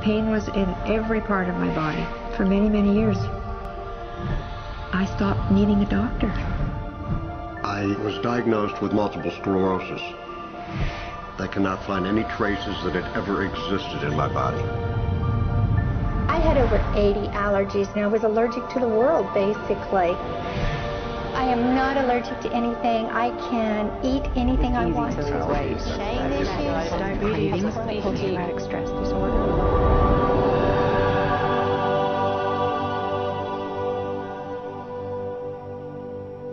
pain was in every part of my body for many, many years. I stopped needing a doctor. I was diagnosed with multiple sclerosis. They cannot find any traces that it ever existed in my body. I had over 80 allergies and I was allergic to the world, basically. I am not allergic to anything. I can eat anything I want to. Shame issues, Diabetes, post-traumatic stress disorder.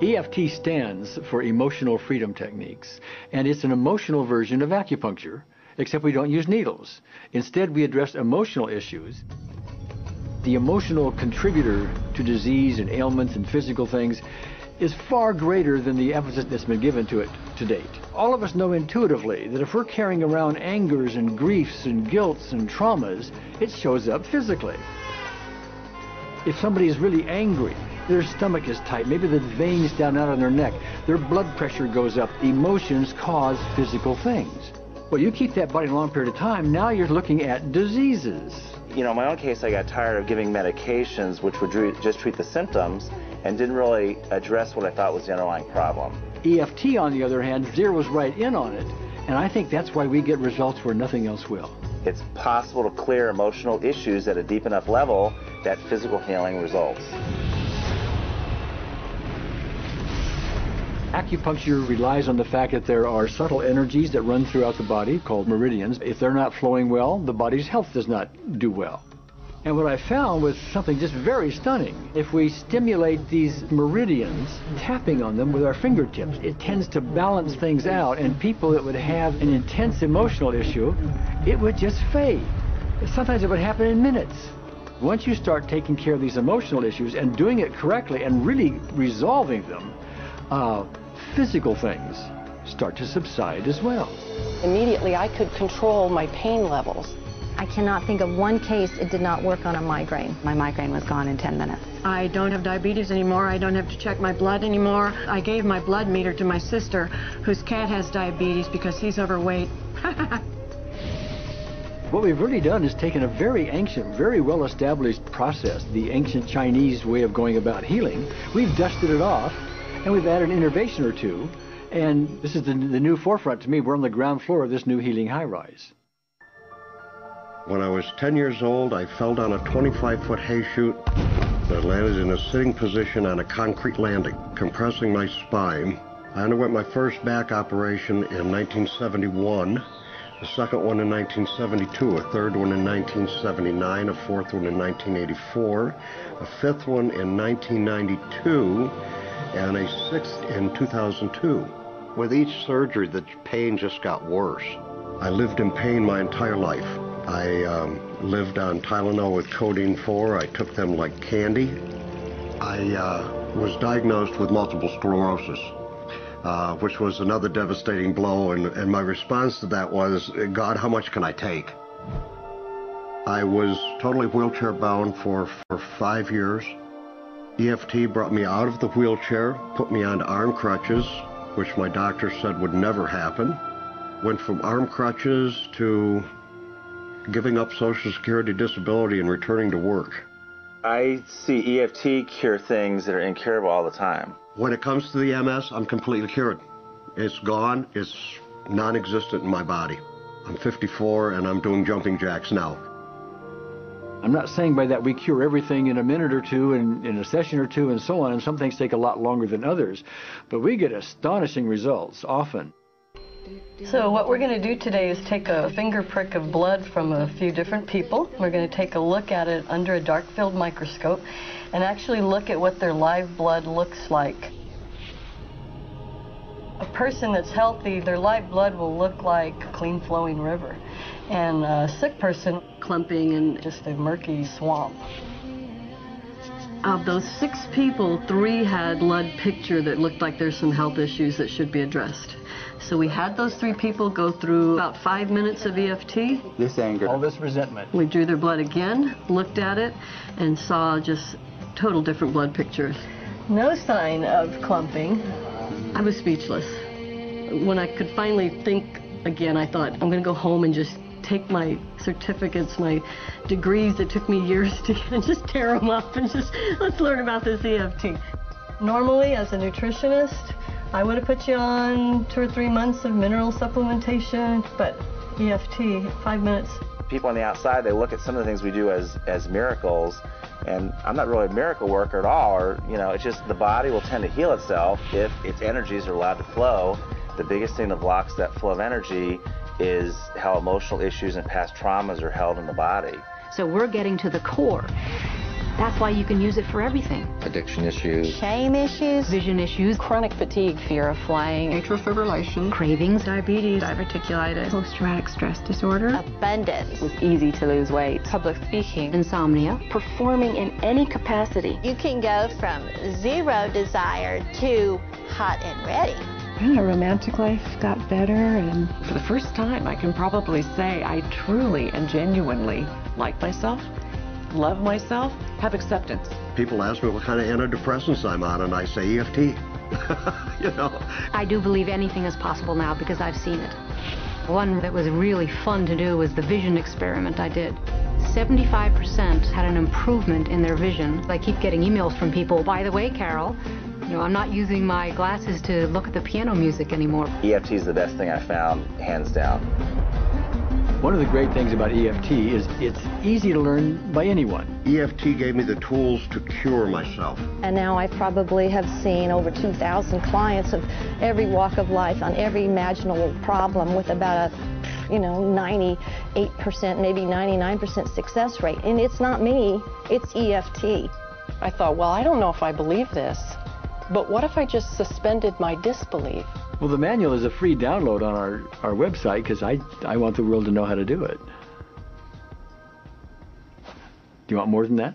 EFT stands for Emotional Freedom Techniques, and it's an emotional version of acupuncture, except we don't use needles. Instead, we address emotional issues. The emotional contributor to disease and ailments and physical things is far greater than the emphasis that's been given to it to date. All of us know intuitively that if we're carrying around angers and griefs and guilts and traumas, it shows up physically. If somebody is really angry, their stomach is tight, maybe the veins down out on their neck, their blood pressure goes up, emotions cause physical things. Well, you keep that body a long period of time, now you're looking at diseases. You know, in my own case, I got tired of giving medications which would just treat the symptoms and didn't really address what I thought was the underlying problem. EFT, on the other hand, zeroes right in on it, and I think that's why we get results where nothing else will. It's possible to clear emotional issues at a deep enough level that physical healing results. Acupuncture relies on the fact that there are subtle energies that run throughout the body called meridians. If they're not flowing well, the body's health does not do well. And what I found was something just very stunning. If we stimulate these meridians, tapping on them with our fingertips, it tends to balance things out, and people that would have an intense emotional issue, it would just fade. Sometimes it would happen in minutes. Once you start taking care of these emotional issues and doing it correctly and really resolving them, physical things start to subside as well. Immediately, I could control my pain levels. I cannot think of one case it did not work on a migraine. My migraine was gone in 10 minutes. I don't have diabetes anymore. I don't have to check my blood anymore. I gave my blood meter to my sister, whose cat has diabetes because he's overweight. What we've really done is taken a very ancient, very well-established process, the ancient Chinese way of going about healing. We've dusted it off, and we've added an innovation or two, and this is the new forefront to me. We're on the ground floor of this new healing high-rise. When I was 10 years old, I fell down a 25-foot hay chute that landed in a sitting position on a concrete landing, compressing my spine. I underwent my first back operation in 1971, a second one in 1972, a third one in 1979, a fourth one in 1984, a fifth one in 1992, and a sixth in 2002. With each surgery, the pain just got worse. I lived in pain my entire life. I lived on Tylenol with codeine 4. I took them like candy. I was diagnosed with multiple sclerosis, which was another devastating blow, and my response to that was, God, how much can I take? I was totally wheelchair bound for 5 years. EFT brought me out of the wheelchair, put me on arm crutches, which my doctor said would never happen. Went from arm crutches to giving up Social Security disability and returning to work. I see EFT cure things that are incurable all the time. When it comes to the MS, I'm completely cured. It's gone. It's non-existent in my body. I'm 54 and I'm doing jumping jacks now. I'm not saying by that we cure everything in a minute or two and in a session or two and so on, and some things take a lot longer than others, but we get astonishing results often. So what we're going to do today is take a finger prick of blood from a few different people. We're going to take a look at it under a dark field microscope and actually look at what their live blood looks like. A person that's healthy, their live blood will look like a clean flowing river. And a sick person, clumping in just a murky swamp. Of those 6 people, 3 had blood picture that looked like there's some health issues that should be addressed. So we had those 3 people go through about 5 minutes of EFT. This anger, all this resentment. We drew their blood again, looked at it, and saw just total different blood pictures. No sign of clumping. I was speechless. When I could finally think Again, I thought, I'm going to go home and just take my certificates, my degrees that took me years to get, and just tear them up and just, let's learn about this EFT. Normally, as a nutritionist, I would have put you on 2 or 3 months of mineral supplementation, but EFT, 5 minutes. People on the outside, they look at some of the things we do as miracles, and I'm not really a miracle worker at all, or, you know, it's just the body will tend to heal itself if its energies are allowed to flow. The biggest thing that blocks that flow of energy is how emotional issues and past traumas are held in the body. So we're getting to the core. That's why you can use it for everything. Addiction issues, Shame issues, vision issues, chronic fatigue, fear of flying, Atrial fibrillation, cravings, diabetes, diverticulitis, post-traumatic stress disorder, Abundance. was easy to lose weight, public speaking, insomnia, performing in any capacity. You can go from 0 desire to hot and ready. and our romantic life got better, and for the first time I can probably say I truly and genuinely like myself, love myself, have acceptance. People ask me what kind of antidepressants I'm on, and I say EFT. You know. I do believe anything is possible now because I've seen it. One that was really fun to do was the vision experiment I did. 75% had an improvement in their vision. I keep getting emails from people, by the way, Carol, I'm not using my glasses to look at the piano music anymore. EFT is the best thing I found, hands down. One of the great things about EFT is it's easy to learn by anyone. EFT gave me the tools to cure myself. And now I probably have seen over 2,000 clients of every walk of life on every imaginable problem with about a 98%, maybe 99% success rate. And it's not me, it's EFT. I thought, well, I don't know if I believe this, but what if I just suspended my disbelief? Well, the manual is a free download on our website because I want the world to know how to do it. Do you want more than that?